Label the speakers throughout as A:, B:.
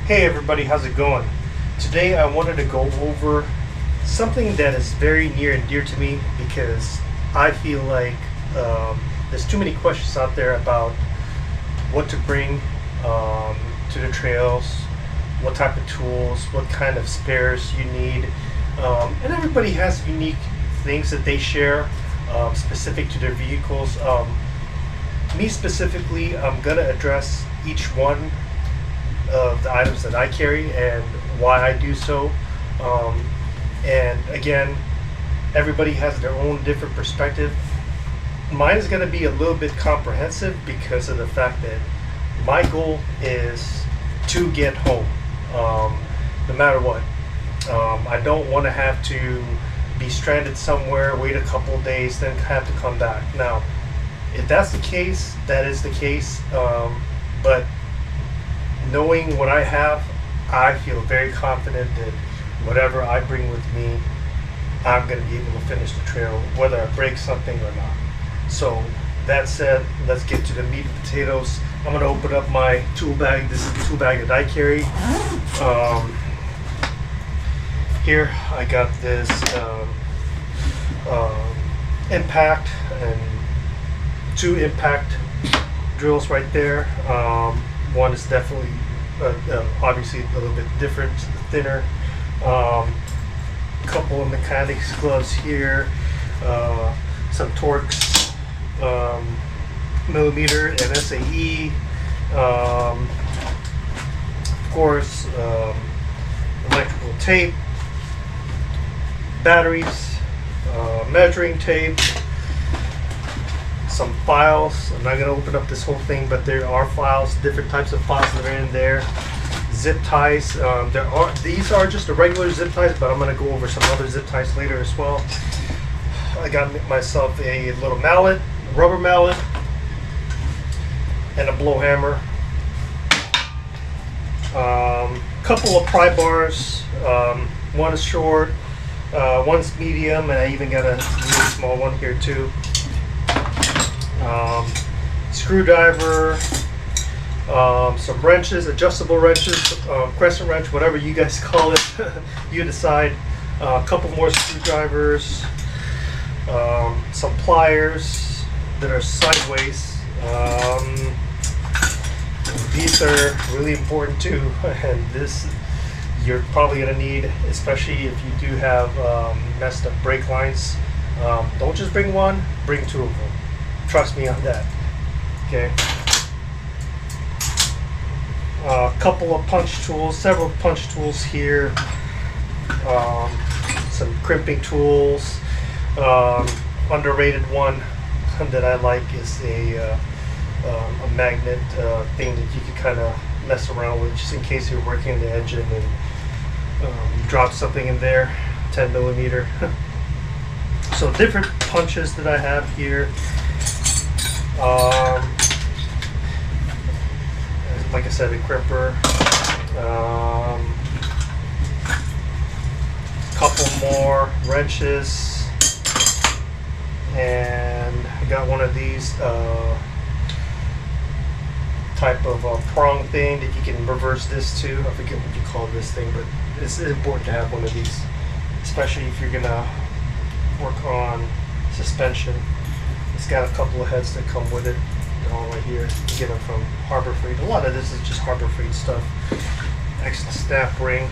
A: Hey everybody, how's it going? Today I wanted to go over something that is very near and dear to me because I feel like there's too many questions out there about what to bring to the trails, what type of tools, what kind of spares you need, and everybody has unique things that they share specific to their vehicles. Me specifically, I'm gonna address each one of the items that I carry and why I do so. And again, everybody has their own different perspective. Mine is going to be a little bit comprehensive because of the fact that my goal is to get home, no matter what. I don't want to have to be stranded somewhere, wait a couple of days, then have to come back. Now, if that's the case, that is the case. But knowing what I have, I feel very confident that whatever I bring with me, I'm going to be able to finish the trail, whether I break something or not. So that said, let's get to the meat and potatoes. I'm going to open up my tool bag. This is the tool bag that I carry. Here I got this impact and two impact drills right there. One is definitely obviously a little bit different, thinner. Couple of mechanics gloves here, some Torx millimeter and SAE, of course, electrical tape, batteries, measuring tape, some files. I'm not going to open up this whole thing, but there are files, different types of files that are in there. Zip ties. These are just the regular zip ties, but I'm going to go over some other zip ties later as well. I got myself a little mallet, a rubber mallet, and a blow hammer. Couple of pry bars. One is short, one's medium, and I even got a really small one here too. Screwdriver, some wrenches, adjustable wrenches, crescent wrench, whatever you guys call it, you decide. A couple more screwdrivers, some pliers that are sideways. These are really important too, and this you're probably going to need, especially if you do have messed up brake lines. Don't just bring one, bring two of them. Trust me on that. Okay. A couple of punch tools, several punch tools here. Some crimping tools. Underrated one that I like is a magnet thing that you can kind of mess around with, just in case you're working on the engine and you drop something in there. 10 millimeter. So different punches that I have here. Like I said, a crimper, couple more wrenches, and I got one of these type of prong thing that you can reverse this to. I forget what you call this thing, but it's important to have one of these, especially if you're gonna work on suspension. It's got a couple of heads that come with it. All right here. You can get them from Harbor Freight. A lot of this is just Harbor Freight stuff. Extra snap ring,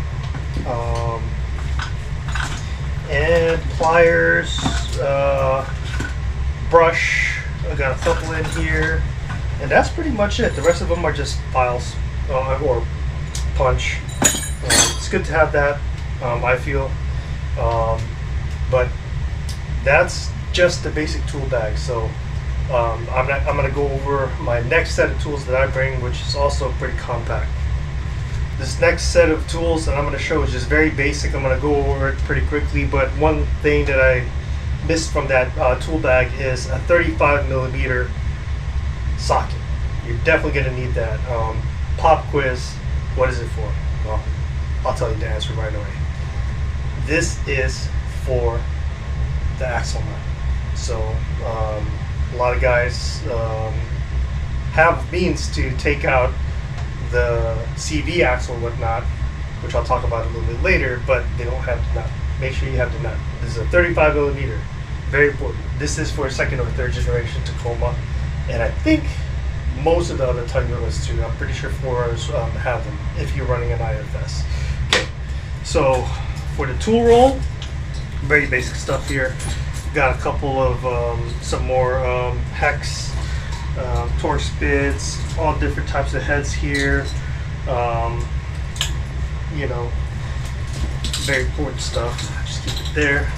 A: and pliers, brush. I got a couple in here, and that's pretty much it. The rest of them are just files or punch. It's good to have that. I feel, but that's just the basic tool bag. So I'm going to go over my next set of tools that I bring, which is also pretty compact. This next set of tools that I'm going to show is just very basic. I'm going to go over it pretty quickly, but one thing that I missed from that tool bag is a 35 millimeter socket. You're definitely going to need that. Pop quiz, what is it for? Well, I'll tell you the answer right away. This is for the axle nut. So a lot of guys have means to take out the CV axle and whatnot, which I'll talk about a little bit later, but they don't have the nut. Make sure you have the nut. This is a 35 millimeter. Very important. This is for second or third generation Tacoma, and I think most of the other Toyotas too. I'm pretty sure 4Rs have them if you're running an IFS. Okay, so for the tool roll, very basic stuff here. Got a couple of some more hex, Torx bits, all different types of heads here. You know, very important stuff. Just keep it there.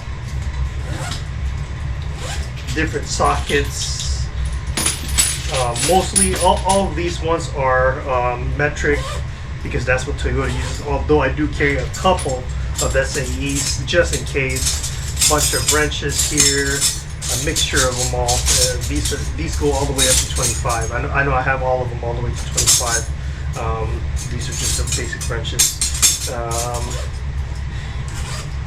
A: Different sockets. Mostly all of these ones are metric because that's what Toyota uses, although I do carry a couple of SAEs just in case. Bunch of wrenches here, a mixture of them all. These go all the way up to 25. I know I have all of them all the way to 25. These are just some basic wrenches.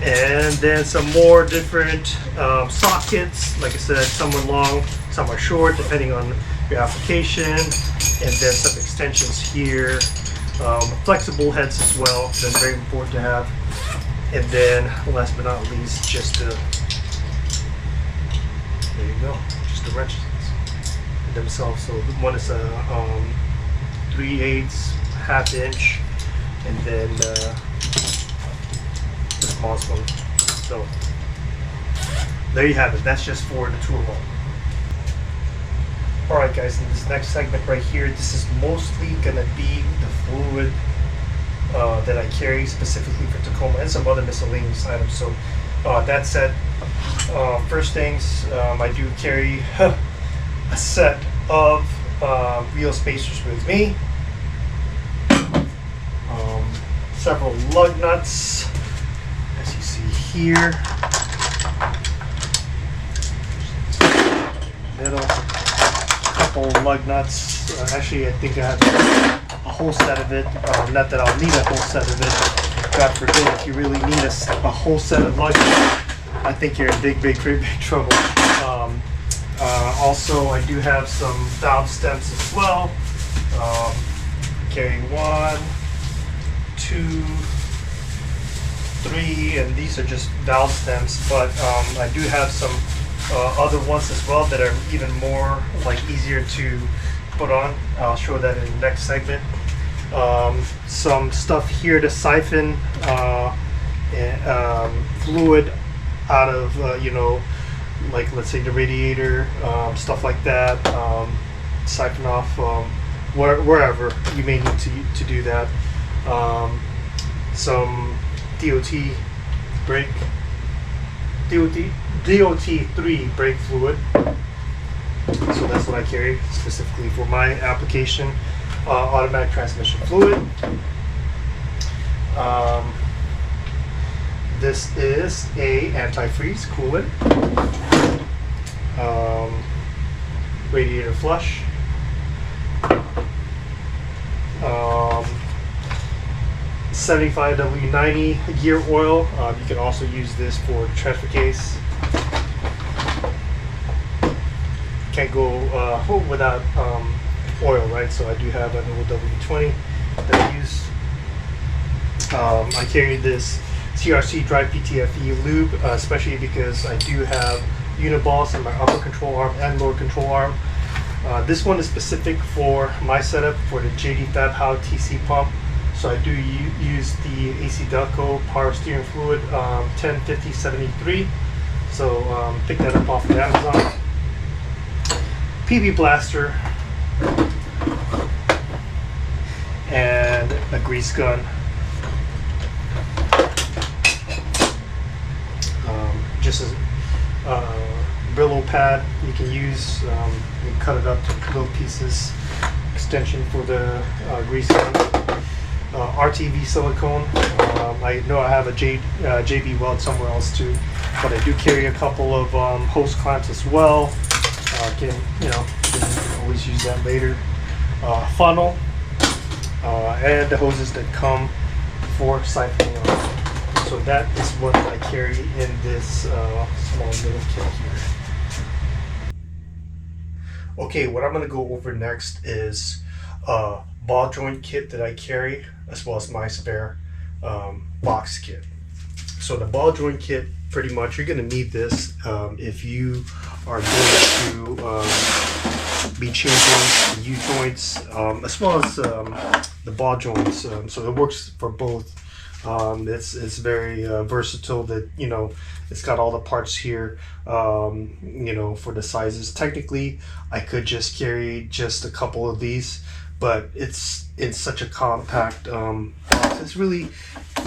A: And then some more different sockets. Like I said, some are long, some are short, depending on your application. And then some extensions here. Flexible heads as well. That's very important to have. And then, last but not least, just the, there you go, just the wrenches themselves. So one is a 3/8 half inch, and then the smallest one. So there you have it. That's just for the tool roll. All right, guys. In this next segment right here, this is mostly gonna be the fluid that I carry specifically for Tacoma and some other miscellaneous items. So that said, first things, I do carry a set of wheel spacers with me, several lug nuts, as you see here, middle, couple lug nuts. Actually, I think I have a whole set of it. Not that I'll need a whole set of it. God forbid, if you really need a whole set of luggage, I think you're in big trouble. Also, I do have some valve stems as well. Carry 1, 2, 3, and these are just valve stems. But I do have some other ones as well that are even more easier to put on. I'll show that in the next segment. Some stuff here to siphon fluid out of let's say the radiator, stuff like that. Siphon off wherever you may need to do that. Some DOT brake, DOT3 brake fluid. So that's what I carry specifically for my application. Automatic transmission fluid. This is a antifreeze coolant. Radiator flush. 75W90 gear oil. You can also use this for the transfer case. Can't go without oil, right? So I do have an OW20 that I use. I carry this CRC dry PTFE lube, especially because I do have uniballs in my upper control arm and lower control arm. This one is specific for my setup for the JD Fab How TC pump. So I do use the AC Delco power steering fluid 105073. So pick that up off of Amazon. PB blaster and a grease gun. Just a Brillo pad you can use. You can cut it up to little pieces. Extension for the grease gun. RTV silicone. I know I have a JB weld somewhere else too, but I do carry a couple of hose clamps as well. Can always use that later. Funnel and the hoses that come for siphoning off. So that is what I carry in this small little kit here. Okay, what I'm going to go over next is ball joint kit that I carry, as well as my spare box kit. So the ball joint kit, pretty much you're going to need this if you are going to be changing the U-joints, as well as the ball joints. So it works for both. It's very versatile. That, you know, it's got all the parts here, you know, for the sizes. Technically, I could just carry just a couple of these, but it's in such a compact box. It's really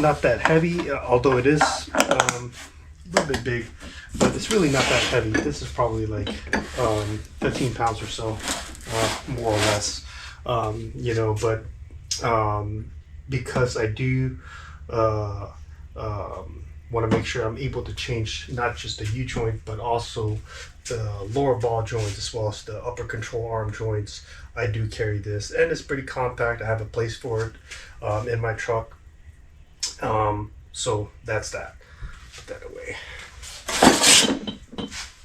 A: not that heavy, although it is a little bit big, but it's really not that heavy. This is probably like 15 pounds or so, more or less, you know, but because I do want to make sure I'm able to change not just the U-joint, but also the lower ball joints as well as the upper control arm joints. I do carry this, and it's pretty compact. I have a place for it in my truck. So that's that. Put that away.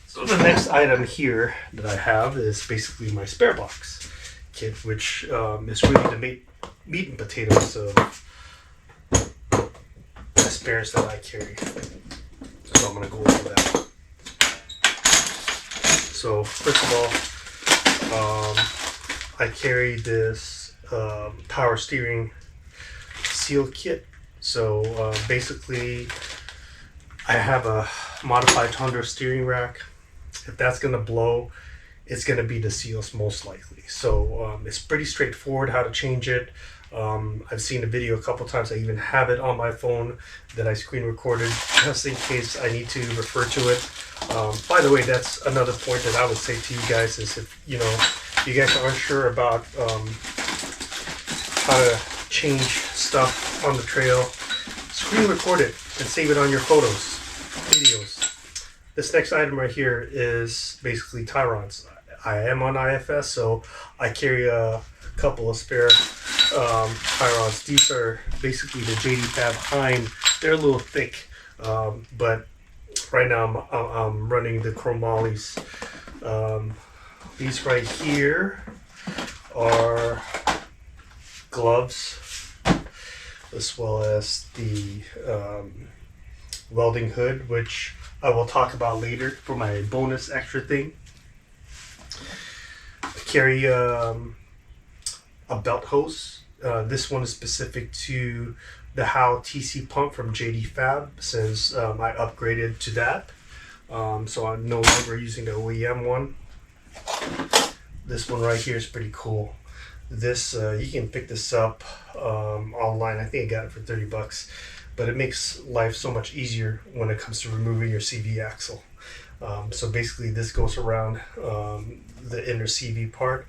A: So the next item here that I have is basically my spare box kit, which is really the meat and potatoes of the spares that I carry. So I'm going to go over that. So first of all, I carry this power steering seal kit. So basically, I have a modified Tundra steering rack. If that's going to blow, it's going to be the seals most likely. So it's pretty straightforward how to change it. I've seen the video a couple times. I even have it on my phone that I screen recorded just in case I need to refer to it. By the way, that's another point that I would say to you guys is if you guys aren't sure about how to change stuff on the trail, screen record it and save it on your photos, videos. This next item right here is basically tie rods. I am on IFS, so I carry a couple of spare tie rods. These are basically the JD Fab Hind. They're a little thick, but right now I'm running the chromollies. These right here are gloves, as well as the welding hood, which I will talk about later for my bonus extra thing. I carry a belt hose. This one is specific to the Howe TC pump from JD Fab, since I upgraded to that. So I'm no longer using the OEM one. This one right here is pretty cool. This you can pick this up online. I think I got it for $30, but it makes life so much easier when it comes to removing your CV axle. So basically, this goes around the inner CV part,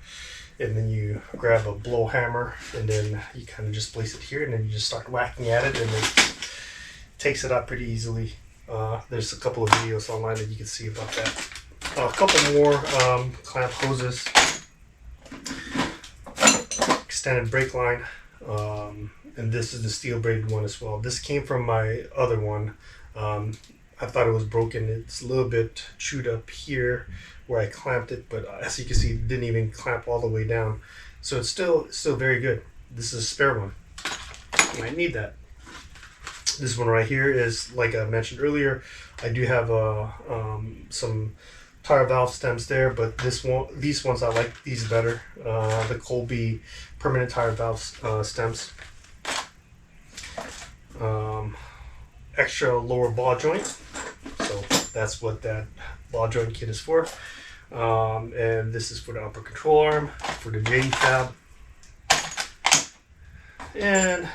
A: and then you grab a blow hammer, and then you kind of just place it here, and then you just start whacking at it, and it takes it out pretty easily. There's a couple of videos online that you can see about that. A couple more clamp hoses, extended brake line, and this is the steel braided one as well. This came from my other one. I thought it was broken. It's a little bit chewed up here where I clamped it, but as you can see, it didn't even clamp all the way down. So it's still very good. This is a spare one. You might need that. This one right here is, like I mentioned earlier, I do have some tire valve stems there, but these ones I like these better. The Colby permanent tire valve stems. Extra lower ball joint, so that's what that ball joint kit is for. And this is for the upper control arm for the JD Fab. And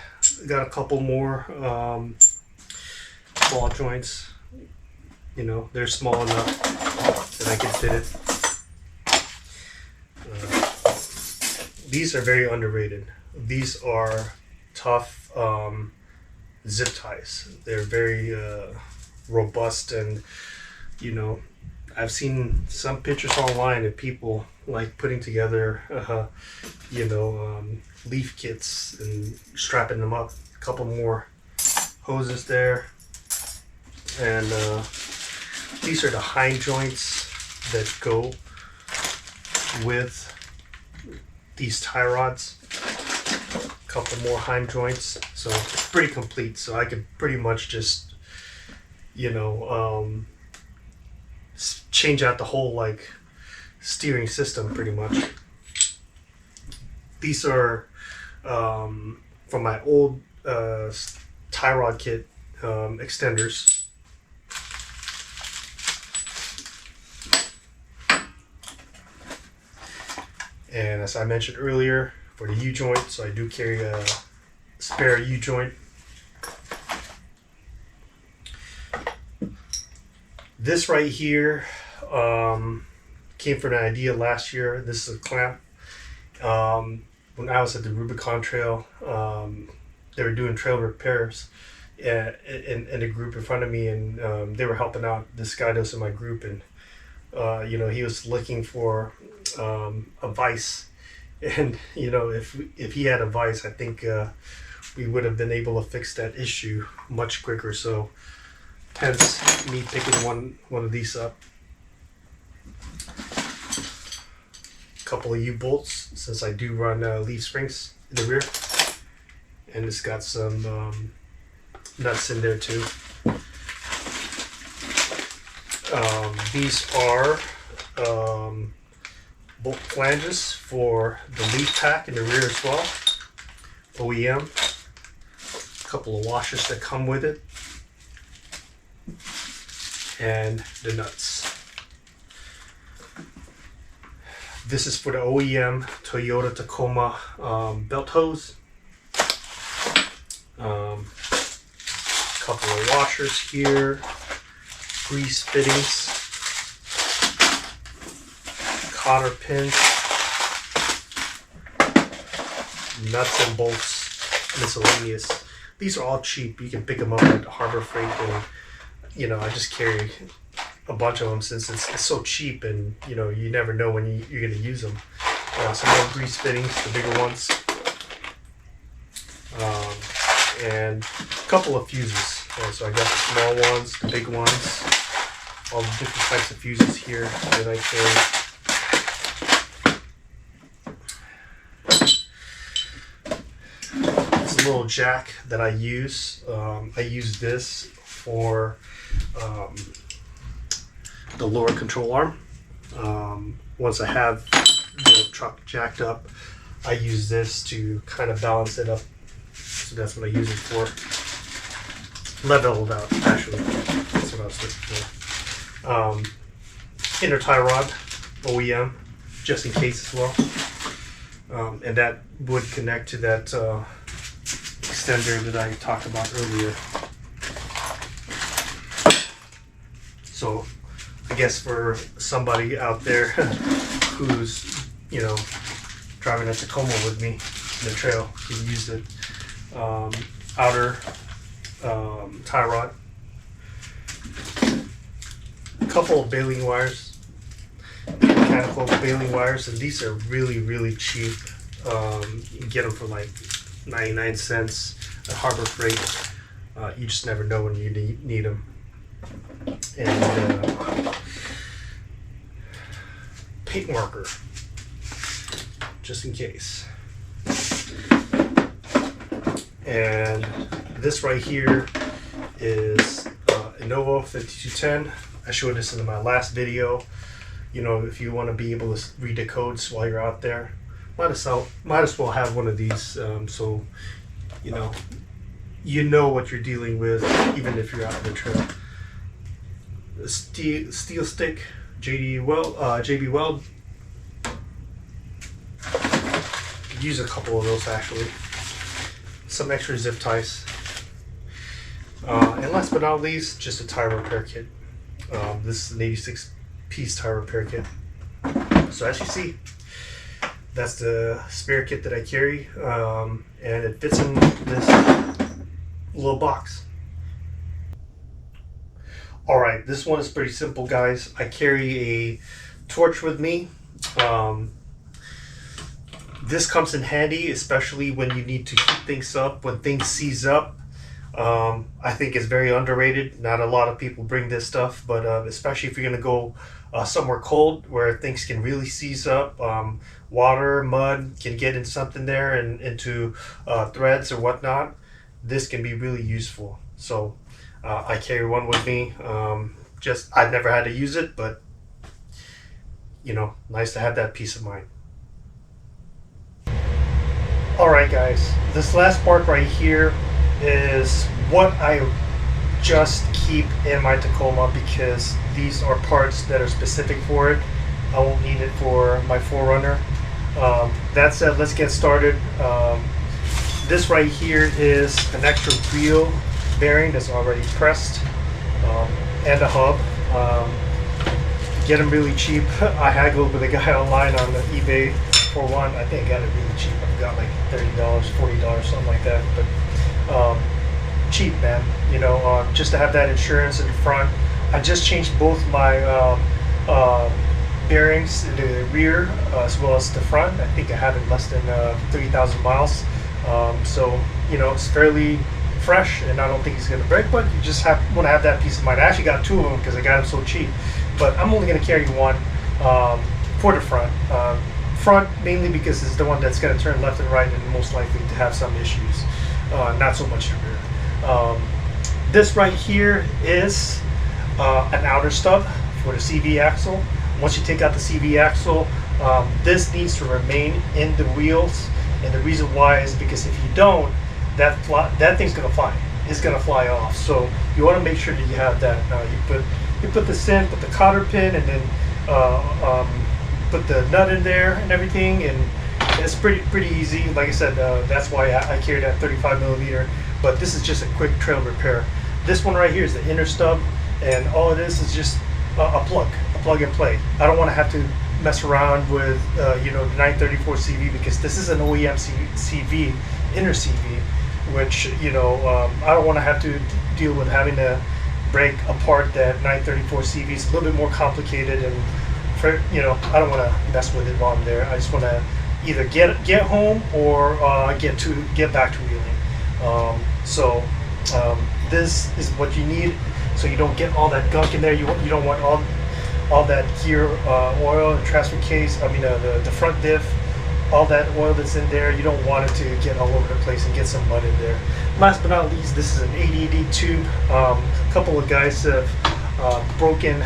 A: got a couple more ball joints. You know, they're small enough that I can fit it. These are very underrated. These are tough zip ties. They're very robust, and I've seen some pictures online of people like putting together leaf kits and strapping them up. A couple more hoses there, and these are the hind joints that go with these tie rods. couple more Heim joints, so it's pretty complete. So I could pretty much just, you know, change out the whole like steering system pretty much. These are from my old tie rod kit extenders. And as I mentioned earlier, for the U-joint, so I do carry a spare U-joint. This right here came from an idea last year. This is a clamp. When I was at the Rubicon Trail, they were doing trail repairs in a group in front of me, and they were helping out this guy that was in my group, and you know, he was looking for a vise, and you know, if he had a vise, I think we would have been able to fix that issue much quicker. So hence me picking one of these up. Couple of U-bolts, since I do run leaf springs in the rear, and it's got some nuts in there too. These are bolt flanges for the leaf pack in the rear as well, OEM. A couple of washers that come with it, and the nuts. This is for the OEM Toyota Tacoma belt hose. Couple of washers here, grease fittings, cotter pins, nuts and bolts, miscellaneous. These are all cheap. You can pick them up at Harbor Freight, and you know, I just carry a bunch of them since it's so cheap, and you know, you never know when you're going to use them. Some more grease fittings, the bigger ones, and a couple of fuses. So I got the small ones, the big ones, all the different types of fuses here that I carry. This little jack that I use this for the lower control arm. Once I have the truck jacked up, I use this to kind of balance it up. So that's what I use it for. Level it out, actually. That's what I was looking for. Inner tie rod, OEM, just in case as well. And that would connect to that extender that I talked about earlier. So I guess for somebody out there who's, you know, driving a Tacoma with me in the trail, can use it. Outer tie rod, a couple of baling wires, mechanical baling wires, and these are really cheap. You can get them for like 99 cents at Harbor Freight. You just never know when you need them. And paint marker, just in case. And this right here is Innova 5210. I showed this in my last video. You know, if you want to be able to read the codes while you're out there, might as well have one of these, so you know what you're dealing with, even if you're out on the trail. A steel stick, JB Weld. Could use a couple of those actually. Some extra zip ties. And last but not least, just a tire repair kit. This is an 86-piece tire repair kit. So as you see, that's the spare kit that I carry, and it fits in this little box. Alright, this one is pretty simple, guys. I carry a torch with me. This comes in handy, especially when you need to heat things up, when things seize up. I think it's very underrated. Not a lot of people bring this stuff, but especially if you're going to go somewhere cold where things can really seize up. Water, mud can get in something there and into threads or whatnot. This can be really useful. So I carry one with me. Just I've never had to use it, but nice to have that peace of mind. All right, guys. This last part right here is what I just keep in my Tacoma because these are parts that are specific for it. I won't need it for my 4Runner. That said, let's get started. This right here is an extra wheel bearing that's already pressed, and a hub. Get them really cheap. I haggled with a guy online on the eBay for one. I think I got it really cheap. I got like $30, $40, something like that. But cheap, man. Just to have that insurance in the front. I just changed both my bearings in the rear as well as the front. I think I have it less than 3,000 miles. So it's fairly fresh, and I don't think it's going to break. But you just want to have that peace of mind. I actually got two of them because I got them so cheap. But I'm only going to carry one for the front. Front mainly because it's the one that's going to turn left and right and most likely to have some issues. Not so much the rear. This right here is an outer stub for the CV axle. Once you take out the CV axle, this needs to remain in the wheels. And the reason why is because if you don't, that thing's going to fly. It's going to fly off. So you want to make sure that you have that. You put this in, put the cotter pin, and then put the nut in there and everything, and it's pretty easy. Like I said, that's why I carry that 35 millimeter. But this is just a quick trail repair. This one right here is the inner stub, and all it is just a plug and play. I don't want to have to mess around with the 934 CV because this is an OEM CV, inner CV, which I don't want to have to deal with having to break apart that 934 CV. It's a little bit more complicated, and I don't want to mess with it while I'm there. I just want to either get home or get back to wheeling. This is what you need, so you don't get all that gunk in there. You don't want all that gear oil and transfer case. I mean the front diff, all that oil that's in there. You don't want it to get all over the place and get some mud in there. Last but not least, this is an 80D tube. A couple of guys have broken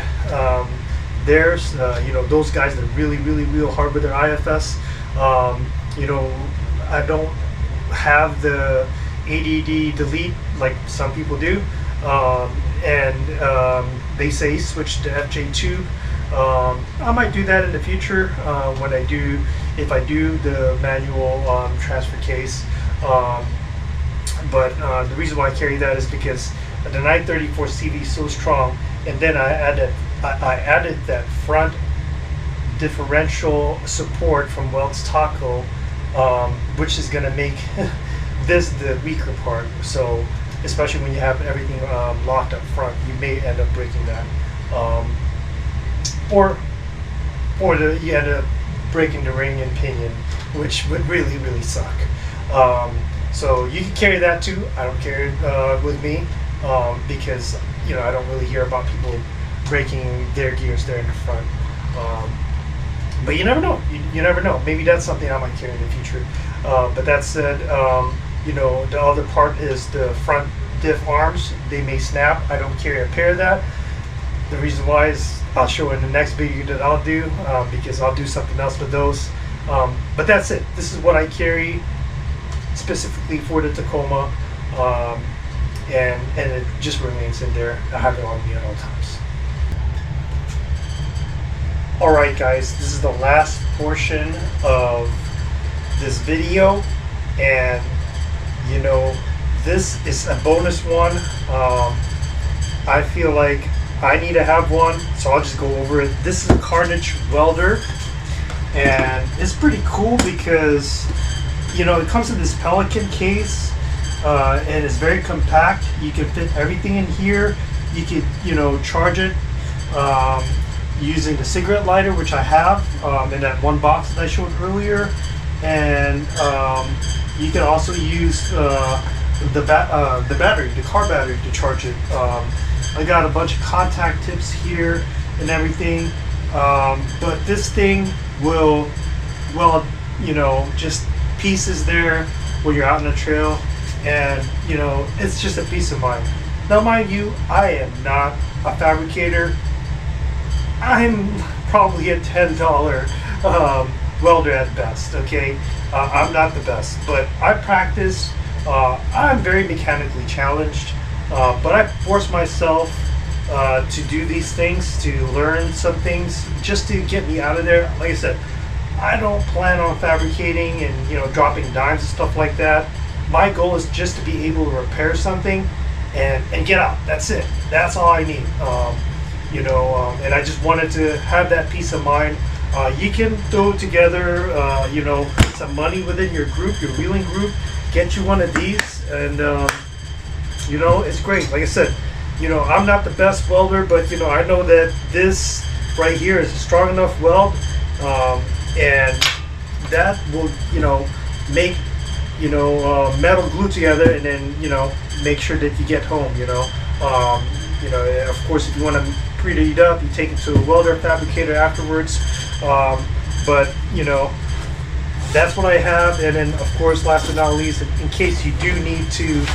A: theirs. Those guys that really wheel hard with their IFS. I don't have the ADD delete like some people do, and they say switch to FJ tube. I might do that in the future if I do the manual transfer case. But the reason why I carry that is because the 934 CV is so strong, and then I added that front differential support from Welds Taco, which is going to make this the weaker part. So especially when you have everything locked up front, you may end up breaking that, or you end up breaking the ring and pinion, which would really suck. So you can carry that too. I don't carry it with me because I don't really hear about people breaking their gears there in the front. But you never know. You never know. Maybe that's something I might carry in the future. But that said, the other part is the front diff arms. They may snap. I don't carry a pair of that. The reason why is I'll show in the next video that I'll do because I'll do something else with those. But that's it. This is what I carry specifically for the Tacoma, and it just remains in there. I have it on me at all times. Alright guys, this is the last portion of this video, and this is a bonus one. I feel like I need to have one, so I'll just go over it. This is a Carnage welder, and it's pretty cool because it comes in this Pelican case, and it's very compact. You can fit everything in here. You could charge it using the cigarette lighter, which I have in that one box that I showed earlier, and you can also use the battery, the car battery to charge it. I got a bunch of contact tips here and everything, but this thing will, well, just pieces there when you're out on the trail, and it's just a peace of mind. Now, mind you, I am not a fabricator. I'm probably a $10 welder at best. Okay, I'm not the best, but I practice. I'm very mechanically challenged, but I force myself to do these things, to learn some things, just to get me out of there. Like I said, I don't plan on fabricating and dropping dimes and stuff like that. My goal is just to be able to repair something and get out. That's it. That's all I need. And I just wanted to have that peace of mind. You can throw together, some money within your group, your wheeling group, get you one of these, and it's great. Like I said, I'm not the best welder, but I know that this right here is a strong enough weld, and that will make metal glue together, and then make sure that you get home. Of course, if you want to preheat it up, you take it to a welder fabricator afterwards. But that's what I have. And then, of course, last but not least, in case you do need to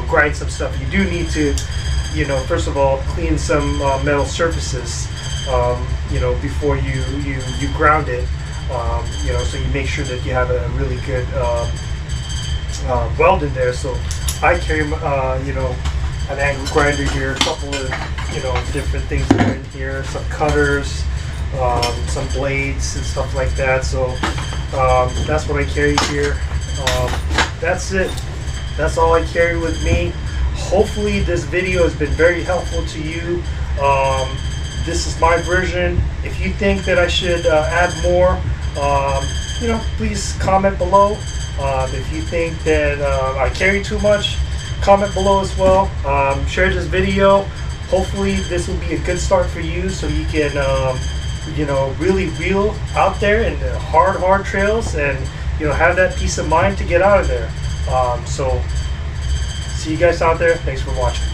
A: grind some stuff, you do need to first of all clean some metal surfaces before you ground it, so you make sure that you have a really good weld in there. So I carry an angle grinder here, a couple of different things that are in here, some cutters, some blades and stuff like that. So that's what I carry here. That's it. That's all I carry with me. Hopefully this video has been very helpful to you. This is my version. If you think that I should add more, please comment below. If you think that I carry too much, comment below as well. Share this video. Hopefully this will be a good start for you, so you can really wheel out there in the hard trails, and have that peace of mind to get out of there. So see you guys out there. Thanks for watching.